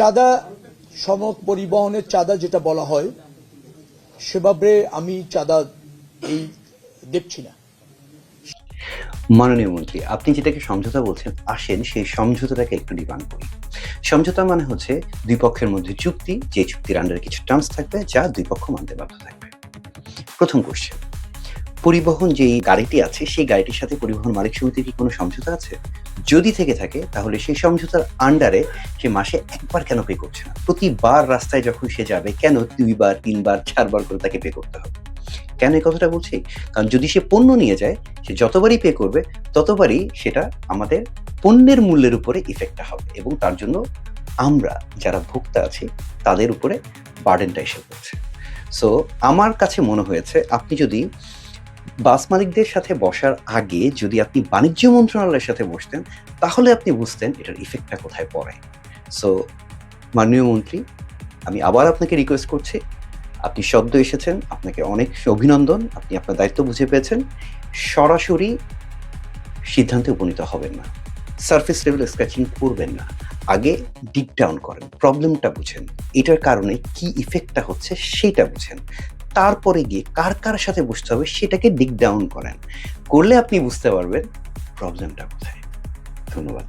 চাঁদা সনদ পরিবহনের চাঁদা যেটা বলা হয় সেভাবে আমি চাঁদা এই দেখছি না। মাননীয় মন্ত্রী, আপনি যেটাকে সমঝোতা বলছেন, আসেন সেই সমঝোতাটাকে একটু ডিফাইন করি। সমঝোতা মানে হচ্ছে দুই পক্ষের মধ্যে চুক্তি, যে চুক্তির আন্ডারে কিছু টার্মস থাকবে যা দুই পক্ষ মানতে বাধ্য থাকবে। প্রথম কোশ্চেন, পরিবহন যেই গাড়িটি আছে সেই গাড়িটির সাথে পরিবহন মালিক সমিতির কি কোনো সমঝোতা আছে? যদি থেকে থাকে তাহলে সেই সমঝোতার আন্ডারে সে মাসে একবার কেন পে করছে না? প্রতিবার রাস্তায় যখন সে যাবে কেন 2 বার 3 বার 4 বার করে তাকে পে করতে হবে? কেন এই কথাটা বলছি? কারণ যদি সে পণ্য নিয়ে যায়, সে যতবারই পে করবে ততবারই সেটা আমাদের পণ্যের মূল্যের উপরে ইফেক্টটা হবে এবং তার জন্য আমরা যারা ভোক্তা আছি তাদের উপরে বার্ডেনটা এসে পড়ছে। সো আমার কাছে মনে হয়েছে আপনি যদি বাস মালিকদের সাথে বসার আগে যদি আপনি বাণিজ্য মন্ত্রণালয়ের সাথে বসতেন তাহলে আপনি বুঝতেন এটার ইফেক্টটা কোথায় পড়ে। সো মাননীয় মন্ত্রী, আমি আবার আপনাকে রিকোয়েস্ট করছি, আপনি সদ্য এসেছেন, আপনাকে অনেক অভিনন্দন, আপনি আপনার দায়িত্ব বুঝে পেয়েছেন। সরাসরি সিদ্ধান্তে উপনীত হবেন না, সারফেস লেভেল স্ক্র্যাচিং করবেন না, আগে ডিপ ডাউন করেন, প্রবলেমটা বুঝেন, এটার কারণে কি ইফেক্টটা হচ্ছে সেটা বুঝেন, তারপরে গিয়ে কার কার সাথে বুঝতে হবে সেটাকে ডিপ ডাউন করেন, করলে আপনি বুঝতে পারবেন প্রবলেমটা কোথায়। ধন্যবাদ।